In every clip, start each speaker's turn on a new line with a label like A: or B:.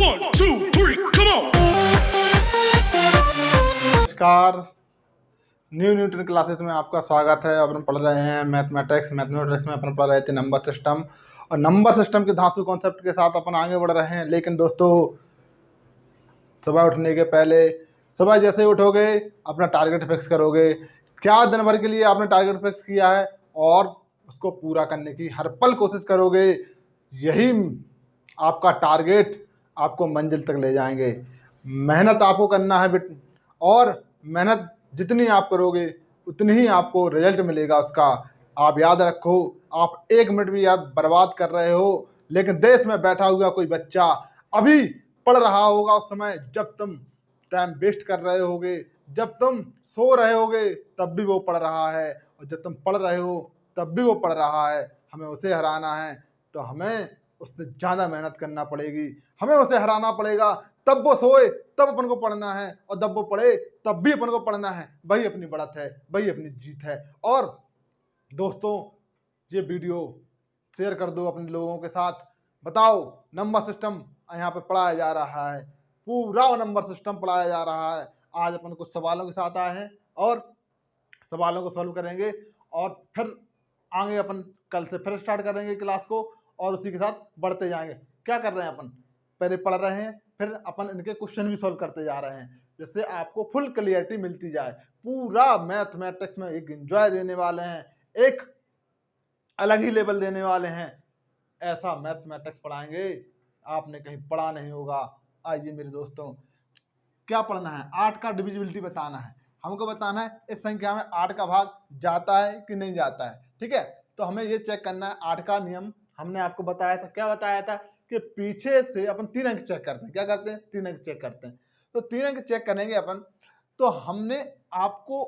A: 1, 2, 3, come on!
B: नमस्कार, new Newton classes में आपका स्वागत है। अपन पढ़ रहे हैं मैथमेटिक्स में अपन पढ़ रहे थे नंबर सिस्टम, और नंबर सिस्टम के धांसू कॉन्सेप्ट के साथ अपन आगे बढ़ रहे हैं। लेकिन दोस्तों, सुबह उठने के पहले, सुबह जैसे उठोगे अपना टारगेट फिक्स करोगे। क्या दिन भर के लिए आपने टारगेट फिक्स किया है और उसको पूरा करने की हर पल कोशिश करोगे। यही आपका टारगेट आपको मंजिल तक ले जाएंगे। मेहनत आपको करना है और मेहनत जितनी आप करोगे उतनी ही आपको रिजल्ट मिलेगा उसका। आप याद रखो, आप 1 मिनट भी आप बर्बाद कर रहे हो, लेकिन देश में बैठा हुआ कोई बच्चा अभी पढ़ रहा होगा उस समय जब तुम टाइम वेस्ट कर रहे होगे। जब तुम सो रहे होगे तब भी वो पढ़ रहा है, और जब तुम पढ़ रहे हो तब भी वो पढ़ रहा है। हमें उसे हराना है तो हमें उससे ज़्यादा मेहनत करना पड़ेगी। हमें उसे हराना पड़ेगा, तब वो सोए तब अपन को पढ़ना है, और जब वो पढ़े तब भी अपन को पढ़ना है। वही अपनी बढ़त है, वही अपनी जीत है। और दोस्तों, ये वीडियो शेयर कर दो अपने लोगों के साथ। बताओ, नंबर सिस्टम यहाँ पे पढ़ाया जा रहा है, पूरा नंबर सिस्टम पढ़ाया जा रहा है। आज अपन कुछ सवालों के साथ आए हैं और सवालों को सॉल्व करेंगे, और फिर आगे अपन कल से फिर स्टार्ट करेंगे क्लास को, और उसी के साथ बढ़ते जाएंगे। क्या कर रहे हैं अपन, पहले पढ़ रहे हैं, फिर अपन इनके क्वेश्चन भी सॉल्व करते जा रहे हैं, जिससे आपको फुल क्लियरिटी मिलती जाए। पूरा मैथमेटिक्स में एक एंजॉय देने वाले हैं, एक अलग ही लेवल देने वाले हैं। ऐसा मैथमेटिक्स पढ़ाएंगे आपने कहीं पढ़ा नहीं होगा। आइए मेरे दोस्तों, क्या पढ़ना है, 8 का डिविजिबिलिटी बताना है। हमको बताना है इस संख्या में 8 का भाग जाता है कि नहीं जाता है। ठीक है, तो हमें ये चेक करना है। 8 का नियम हमने आपको बताया था। क्या बताया था कि पीछे से अपन 3 अंक चेक करते हैं। क्या करते हैं? 3 अंक चेक करते हैं। तो 3 अंक चेक करेंगे अपन। तो हमने आपको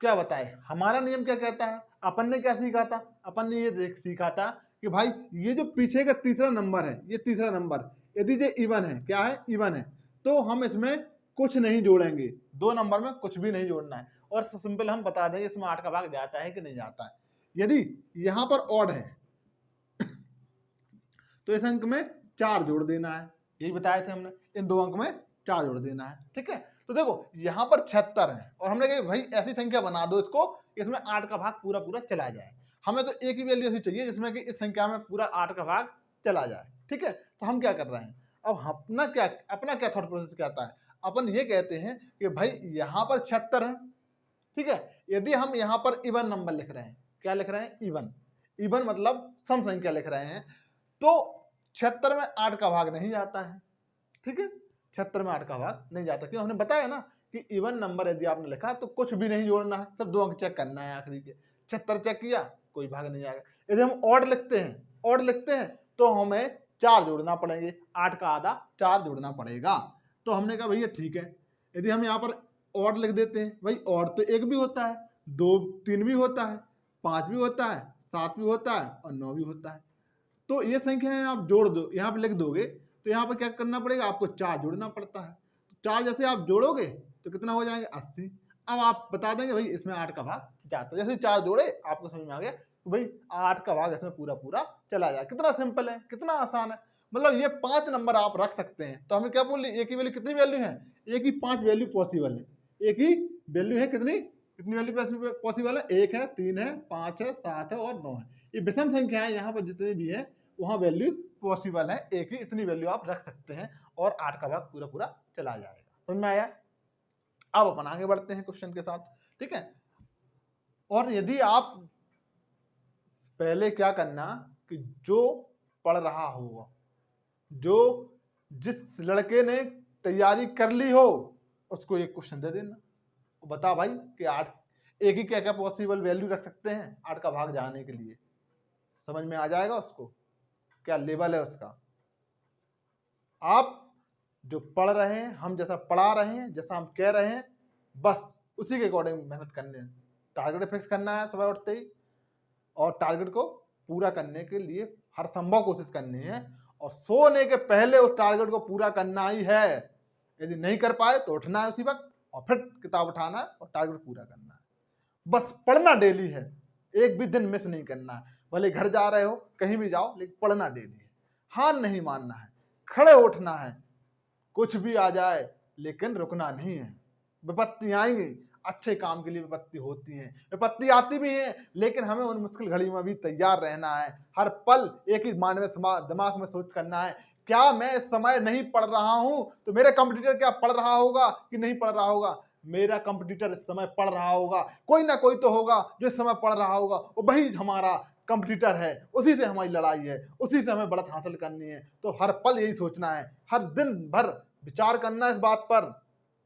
B: क्या बताए, हमारा नियम क्या कहता है, अपन ने क्या सीखा था? अपन ने ये सीखा था कि भाई ये जो पीछे का तीसरा नंबर है, ये तीसरा नंबर यदि ये इवन है, क्या है? इवन है, तो हम इसमें कुछ नहीं जोड़ेंगे। 2 नंबर में कुछ भी नहीं जोड़ना है, और सिंपल हम बता देंगे इसमें 8 का भाग जाता है कि नहीं जाता है। यदि यहाँ पर ऑड है तो इस अंक में 4 जोड़ देना है। यही बताए थे हमने, इन 2 अंक में 4 जोड़ देना है। ठीक है, तो देखो यहाँ पर 76 है, और हमने कहा भाई ऐसी संख्या बना दो इसको, इसमें 8 का भाग पूरा पूरा चला जाए। हमें तो एक ही वैल्यू ऐसी चाहिए जिसमें कि इस संख्या में पूरा 8 का भाग चला जाए। ठीक है, तो हम क्या कर रहे हैं अब, अपना क्या थॉट प्रोसेस कहता है। अपन ये कहते हैं कि भाई यहाँ पर 76 है। ठीक है, यदि हम यहाँ पर इवन नंबर लिख रहे हैं, क्या लिख रहे हैं? इवन। इवन मतलब सम संख्या लिख रहे हैं, तो 76 में 8 का भाग नहीं जाता है। ठीक है, 76 में 8 का भाग नहीं जाता, क्यों? हमने बताया ना कि इवन नंबर यदि आपने लिखा तो कुछ भी नहीं जोड़ना है, सब 2 अंक चेक करना है आखिरी के। 76 चेक किया, कोई भाग नहीं आएगा। यदि हम ऑड लिखते हैं तो हमें 4 जोड़ना पड़ेंगे, 8 का आधा 4 जोड़ना पड़ेगा। तो हमने कहा भैया ठीक है, यदि हम यहाँ पर ऑड लिख देते हैं, भाई ऑड तो 1 भी होता है, 2 3 भी होता है, 5 भी होता है, 7 भी होता है, और 9 भी होता है। तो ये संख्याएं आप जोड़ दो, यहाँ पे लिख दोगे, तो यहाँ पर क्या करना पड़ेगा? आपको 4 जोड़ना पड़ता है। 4 जैसे आप जोड़ोगे तो कितना हो जाएंगे? 80। अब आप बता देंगे भाई इसमें 8 का भाग जाता है। जैसे 4 जोड़े आपको समझ में आ गया तो भाई 8 का भाग इसमें पूरा पूरा चला जाए। कितना सिंपल है, कितना आसान है। मतलब ये 5 नंबर आप रख सकते हैं। तो हमें क्या बोल एक ही वैल्यू, कितनी वैल्यू है? एक ही 5 वैल्यू पॉसिबल है। एक ही वैल्यू है, कितनी वैल्यू पॉसिबल है? 1 है, 3 है, 5 है, 7 है और 9 है। ये विषम संख्या है, यहाँ पर जितनी भी है वहाँ वैल्यू पॉसिबल है। एक ही इतनी वैल्यू आप रख सकते हैं और 8 का भाग पूरा पूरा चला जाएगा। समझ में आया? अब अपन आगे बढ़ते हैं क्वेश्चन के साथ। ठीक है, और यदि आप पहले क्या करना कि जो पढ़ रहा होगा, जो जिस लड़के ने तैयारी कर ली हो, उसको एक क्वेश्चन दे देना, बता भाई कि 8 एक ही क्या क्या पॉसिबल वैल्यू रख सकते हैं 8 का भाग जाने के लिए। समझ में आ जाएगा उसको क्या लेवल है उसका। आप जो पढ़ रहे हैं, हम जैसा पढ़ा रहे हैं, जैसा हम कह रहे हैं, बस उसी के अकॉर्डिंग मेहनत करनी है। टारगेट फिक्स करना है सुबह उठते ही, और टारगेट को पूरा करने के लिए हर संभव कोशिश करनी है, और सोने के पहले उस टारगेट को पूरा करना ही है। यदि नहीं कर पाए तो उठना है उसी वक्त, और फिर किताब उठाना है और टारगेट पूरा करना है। बस पढ़ना डेली है, एक भी दिन मिस नहीं करना है। भले घर जा रहे हो, कहीं भी जाओ, लेकिन पढ़ना डेली है। हार नहीं मानना है। खड़े उठना है, कुछ भी आ जाए लेकिन रुकना नहीं है। विपत्ति आएंगी, अच्छे काम के लिए विपत्ति होती है, विपत्ति आती भी है, लेकिन हमें उन मुश्किल घड़ी में भी तैयार रहना है। हर पल एक ही माइंड में दिमाग में सोच करना है, क्या मैं इस समय नहीं पढ़ रहा हूं तो मेरे कंपटीटर क्या पढ़ रहा होगा कि नहीं पढ़ रहा होगा? मेरा कंपटीटर इस समय पढ़ रहा होगा, कोई ना कोई तो होगा जो इस समय पढ़ रहा होगा, वो वही हमारा कंपटीटर है, उसी से हमारी लड़ाई है, उसी से हमें बढ़त हासिल करनी है। तो हर पल यही सोचना है, हर दिन भर विचार करना इस बात पर,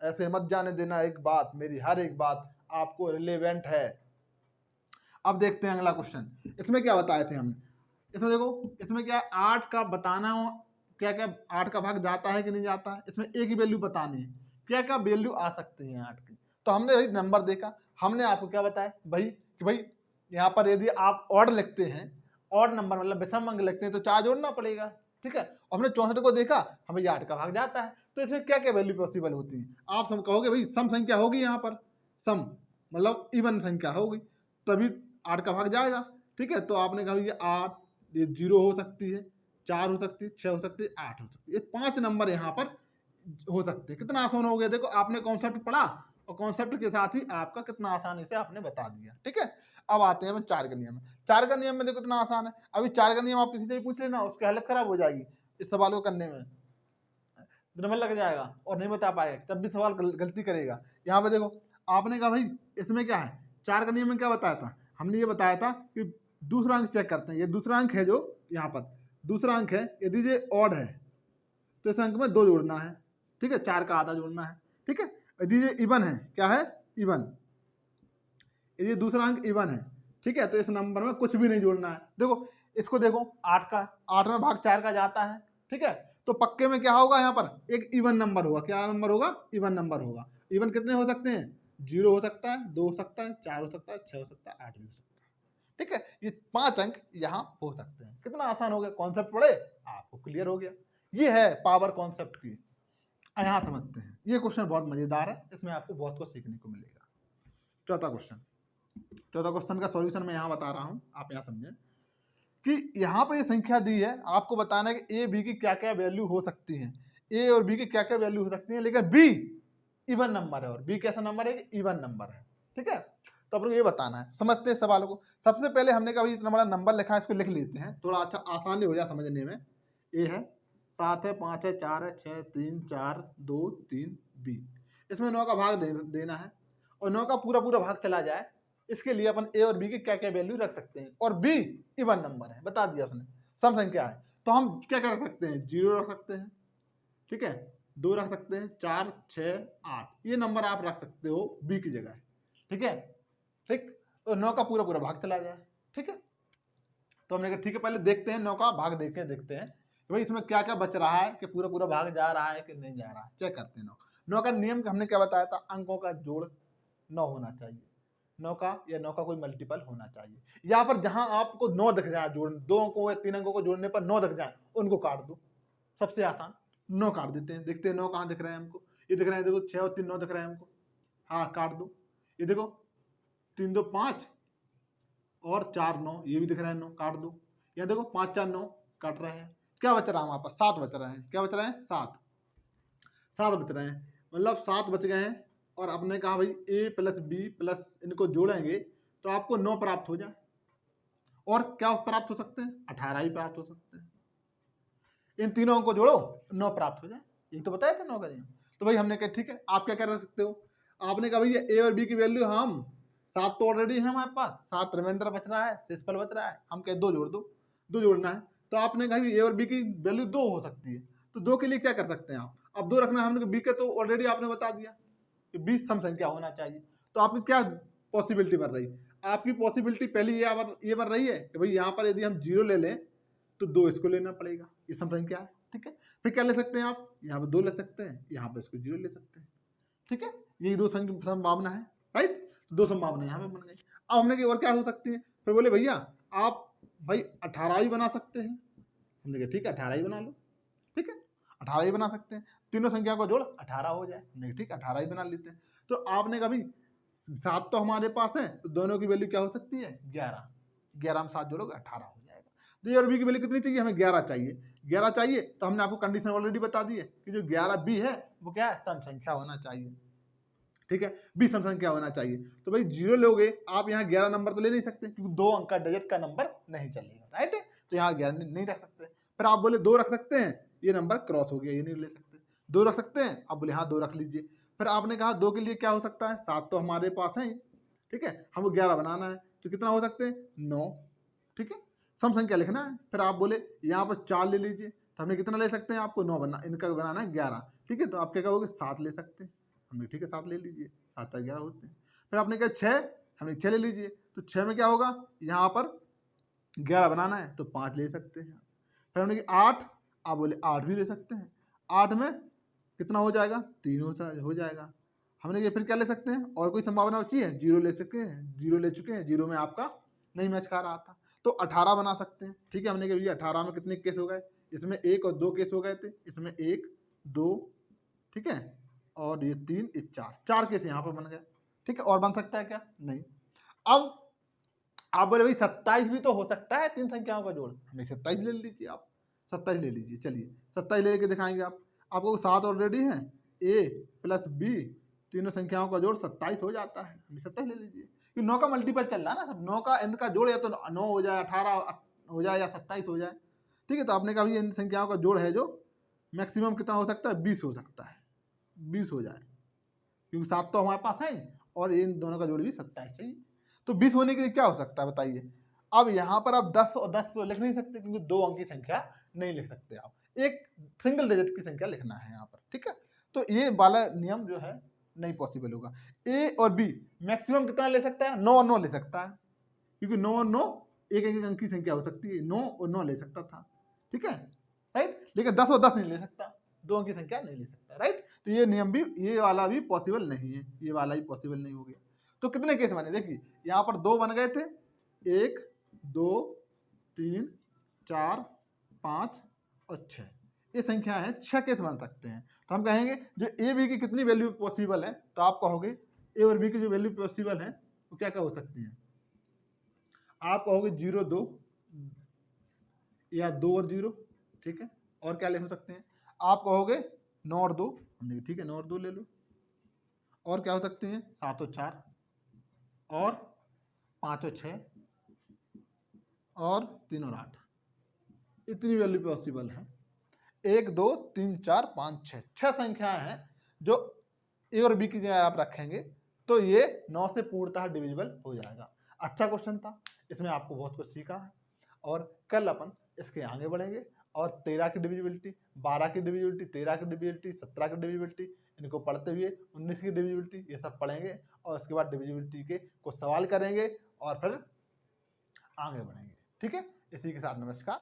B: ऐसे मत जाने देना एक बात, मेरी हर एक बात आपको रिलेवेंट है। अब देखते हैं अगला क्वेश्चन, इसमें क्या बताए थे हमने। इसमें देखो, इसमें क्या है, 8 का बताना हो, क्या क्या 8 का भाग जाता है कि नहीं जाता है, इसमें एक ही वैल्यू बतानी है, क्या क्या वैल्यू आ सकती है 8 की। तो हमने भाई नंबर देखा, हमने आपको क्या बताया भाई कि भाई यहाँ पर यदि आप ऑड लिखते हैं, ऑड नंबर मतलब विषम अंक लिखते हैं तो 4 जोड़ना पड़ेगा, ठीक है। हमने 64 को देखा, हमें 8 का भाग जाता है, तो इसमें क्या क्या वैल्यू पॉसिबल होती है। आप सब कहोगे भाई सम संख्या होगी, यहाँ पर सम मतलब इवन संख्या होगी तभी 8 का भाग जाएगा, ठीक है। तो आपने कहा ये 8, ये 0 हो सकती है, 4 हो सकती है, 6 हो सकती है, 8 हो सकती है, ये 5 नंबर यहाँ पर हो सकते हैं। कितना आसान हो गया, देखो आपने कॉन्सेप्ट पढ़ा और कॉन्सेप्ट के साथ ही आपका कितना आसानी से आपने बता दिया, ठीक है। अब आते हैं 4 का नियम में। 4 का नियम में देखो कितना आसान है, अभी 4 का नियम आप किसी से भी पूछ लेना, उसकी हालत खराब हो जाएगी इस सवाल को करने में, नंबर लग जाएगा और नहीं बता पाएगा, तब भी सवाल गलती करेगा। यहाँ पे देखो आपने कहा भाई इसमें क्या है, 4 का नियम में क्या बताया था, हमने ये बताया था कि दूसरा अंक चेक करते हैं, ये दूसरा अंक है जो यहाँ पर दूसरा अंक है, यदि ये ऑड है तो इस अंक में 2 जोड़ना है, ठीक है, 4 का आधा जोड़ना है, ठीक है। यदि ये इवन है, क्या है इवन, यदि दूसरा अंक इवन है, ठीक है, तो इस नंबर में कुछ भी नहीं जोड़ना है। देखो इसको देखो, 8 में भाग 4 का जाता है, ठीक है, तो पक्के में क्या होगा, यहाँ पर एक इवन नंबर होगा, क्या नंबर होगा, इवन नंबर होगा। इवन कितने हो सकते हैं, 0 हो सकता है, 2 हो सकता है, 4 हो सकता है, 6 हो सकता है, 8 भी हो सकता है, ठीक है। ये 5 अंक यहाँ हो सकते हैं। कितना आसान हो गया, कॉन्सेप्ट पढ़े आपको क्लियर हो गया। ये है पावर कॉन्सेप्ट की, यहाँ समझते हैं। ये क्वेश्चन बहुत मजेदार है, इसमें आपको बहुत कुछ सीखने को मिलेगा। चौथा क्वेश्चन का सॉल्यूशन मैं यहाँ बता रहा हूँ, आप यहाँ समझें कि यहाँ पर ये संख्या दी है, आपको बताना है कि ए बी की क्या क्या वैल्यू हो सकती है, ए और बी की क्या क्या वैल्यू हो सकती है, लेकिन बी इवन नंबर है और बी कैसा नंबर है, इवन नंबर है, ठीक है। तो अपन को ये बताना है, समझते हैं सवाल को। सबसे पहले हमने कहा इतना बड़ा नंबर लिखा है, इसको लिख लेते हैं, थोड़ा अच्छा आसानी हो जाए समझने में। ए है, 7 है, 5 है, 4 है, 6, 3, 4, 2, 3, बी, इसमें 9 का भाग देना है और 9 का पूरा पूरा भाग चला जाए, इसके लिए अपन ए और बी की क्या क्या वैल्यू रख सकते हैं, और बी इवन नंबर है, बता दिया उसने, सम संख्या है, तो हम क्या कर सकते हैं, 0 रख सकते हैं, ठीक है, 2 रख सकते हैं, 4, 6, 8 ये नंबर आप रख सकते हो बी की जगह, ठीक है, ठीक। तो 9 का पूरा पूरा भाग चला जाए, ठीक है। तो हमने कहा ठीक है, पहले देखते हैं 9 का भाग देखते हैं कि भाई इसमें क्या क्या बच रहा है, कि पूरा पूरा भाग जा रहा है कि नहीं जा रहा है, चेक करते हैं। 9 का नियम हमने क्या बताया था, अंकों का जोड़ 9 होना चाहिए, 9 का या 9 का कोई मल्टीपल होना चाहिए। यहाँ पर जहां आपको 9 दिख जाए, जोड़ 2 अंकों या 3 अंकों को जोड़ने पर 9 दिख जाए, उनको काट दो, सबसे आसान 9 काट देते हैं। देखते हैं 9 कहाँ दिख रहे हैं हमको, ये दिख रहे हैं, देखो 6 और 3 9 दिख रहे हैं हमको, हाँ काट दो। ये देखो 3 2 5 और 4 9, ये भी दिख रहे हैं 9, काट दो। यहाँ देखो 5 4 9 काट रहे हैं, क्या बच रहा है वहां पर, 7 बच रहे हैं, क्या बच रहे हैं, 7 बच रहे हैं, मतलब 7 बच गए हैं। और आपने कहा भाई a प्लस बी प्लस इनको जोड़ेंगे तो आपको 9 प्राप्त हो जाए, और क्या प्राप्त हो सकते हैं, 18 ही प्राप्त हो सकते हैं। इन तीनों को जोड़ो 9 प्राप्त हो जाए, यही तो बताया था 9 का नियम। तो भाई हमने कहा ठीक है, आप क्या कर सकते हो, आपने कहा भैया ए और बी की वैल्यू हम 7 तो ऑलरेडी है हमारे पास, 7 रिमाइंडर बच रहा है, शेषफल बच रहा है, हम कहे 2 जोड़ दो, 2 जोड़ना है। तो आपने कहा ए और बी की वैल्यू 2 हो सकती है, तो 2 के लिए क्या कर सकते हैं आप, अब 2 रखना है, हमने बी के तो ऑलरेडी आपने बता दिया कि 20 सम संख्या होना चाहिए। तो आपकी क्या पॉसिबिलिटी बन रही, आपकी पॉसिबिलिटी पहली ये बन रही है कि भाई यहाँ पर यदि हम 0 ले लें तो 2 इसको लेना पड़ेगा, ये सम संख्या है, ठीक है। फिर क्या ले सकते हैं आप, यहाँ पर 2 ले सकते हैं, यहाँ पर इसको 0 ले सकते हैं, ठीक है। यही 2 संभावना है, राइट, 2 संभावना यहाँ पे बन गई। अब हमने की और क्या हो सकती है, फिर बोले भैया आप भाई 18 ही बना सकते हैं, हमने कहा ठीक है 18 ही बना लो, ठीक है 18 ही बना सकते हैं, तीनों संख्या को जोड़ 18 हो जाए, नहीं ठीक 18 ही बना लेते हैं। तो आपने कभी 7 तो हमारे पास है, तो दोनों की वैल्यू क्या हो सकती है, 11 में 7 जोड़ोगे 18 हो जाएगा। तो ए और बी की वैल्यू कितनी चाहिए, हमें 11 चाहिए, 11 चाहिए तो हमने आपको कंडीशन ऑलरेडी बता दी है कि जो 11B है वो क्या है, सम संख्या होना चाहिए। ठीक है, बी सम संख्या होना चाहिए। तो भाई 0 लोगे आप, यहाँ 11 नंबर तो ले नहीं सकते क्योंकि 2 अंक का डिजिट का नंबर नहीं चलेगा, राइट। तो यहाँ 11 नहीं रख सकते। फिर आप बोले 2 रख सकते हैं, ये नंबर क्रॉस हो गया, ये नहीं ले सकते। 2 रख सकते हैं, आप बोले हाँ 2 रख लीजिए। फिर आपने कहा 2 के लिए क्या हो सकता है, 7 तो हमारे पास है, ठीक है, हमको 11 बनाना है तो कितना हो सकते हैं, 9, ठीक है, सम संख्या लिखना है। फिर आप बोले यहाँ पर 4 ले लीजिए, तो हमें कितना ले सकते हैं, आपको 9 बना, इनका बनाना है 11, ठीक है, तो आप क्या कहोगे 7 ले सकते हैं, हमने ठीक है 7 ले लीजिए, 7 11 होते हैं। फिर आपने कहा 6, हमने 6 ले लीजिए, तो 6 में क्या होगा, यहाँ पर 11 बनाना है तो 5 ले सकते हैं। फिर हमने कहा 8, आप बोले 8 भी ले सकते हैं, 8 में कितना हो जाएगा, 3 हो जाएगा। हमने ये फिर क्या ले सकते हैं, और कोई संभावना बची है, 0 ले सकते हैं, 0 ले चुके हैं, 0 में आपका नहीं मैच खा रहा था तो 18 बना सकते हैं, ठीक है। हमने कहा ये 18 में कितने केस हो गए, इसमें 1 और 2 केस हो गए थे, इसमें 1 2, ठीक है, और ये 3 ये 4 केस यहाँ पर बन गए, ठीक है। और बन सकता है क्या, नहीं। अब आप बोले भाई 27 भी तो हो सकता है, 3 संख्याओं का जोड़, नहीं 27 ले लीजिए, आप 27 ले लीजिए, चलिए 27 लेके दिखाएंगे आप, आपको 7 ऑलरेडी है, A + B तीनों संख्याओं का जोड़ 27 हो जाता है, 27 ले लीजिए, कि 9 का मल्टीपल चल रहा है ना, 9 का इनका जोड़ या तो 9 हो जाए, 18 हो जाए या 27 हो जाए, ठीक है। तो आपने कहा इन संख्याओं का जोड़ है जो मैक्सिमम कितना हो सकता है, 20 हो सकता है, 20 हो जाए, क्योंकि 7 तो हमारे पास है और इन दोनों का जोड़ भी 27 चाहिए। तो 20 होने के लिए क्या हो सकता है बताइए। अब यहाँ पर आप 10 और 10 तो लिख नहीं सकते क्योंकि 2 अंक की संख्या नहीं लिख सकते आप, एक सिंगल डिजिट की संख्या लिखना है यहाँ पर, ठीक है। तो ये वाला नियम जो है नहीं पॉसिबल होगा। ए और बी मैक्सिमम कितना ले सकता है, 9 और 9 ले सकता है, क्योंकि 9 और 9 एक एक अंक की संख्या हो सकती है, 9 और 9 ले सकता था, ठीक है, राइट। लेकिन 10 और 10 नहीं ले सकता, 2 अंक की संख्या नहीं ले सकता, राइट। तो ये नियम भी, ये वाला भी पॉसिबल नहीं है, ये वाला भी पॉसिबल नहीं हो गया। तो कितने केस बने, देखिए यहाँ पर 2 बन गए थे, 1 2 3 4 5 और 6, ये संख्या है, 6 केस बन सकते हैं। तो हम कहेंगे जो ए बी की कितनी वैल्यू पॉसिबल है, तो आप कहोगे ए और बी की जो वैल्यू पॉसिबल है वो क्या क्या हो सकती है, आप कहोगे 0 2 या 2 और 0, ठीक है। और क्या ले हो सकते हैं, आप कहोगे 9 और 2, हमने ठीक है 9 और 2 ले लो। और क्या हो सकते हैं, 7 और 4 और 5 और 6 और 3 और 8, इतनी वैल्यू पॉसिबल है। 1 2 3 4 5 6, 6 संख्याएं हैं जो ए और बी की जगह आप रखेंगे तो ये 9 से पूर्णतः डिविजिबल हो जाएगा। अच्छा क्वेश्चन था, इसमें आपको बहुत कुछ सीखा है और कल अपन इसके आगे बढ़ेंगे और 13 की डिविजिबिलिटी, 12 की डिविजिबिलिटी, 13 की डिविजिबिलिटी, 17 की डिविजिबिलिटी, इनको पढ़ते हुए 19 की डिविजिबिलिटी, ये सब पढ़ेंगे और उसके बाद डिविजिबिलिटी के कुछ सवाल करेंगे और फिर आगे बढ़ेंगे, ठीक है। इसी के साथ नमस्कार।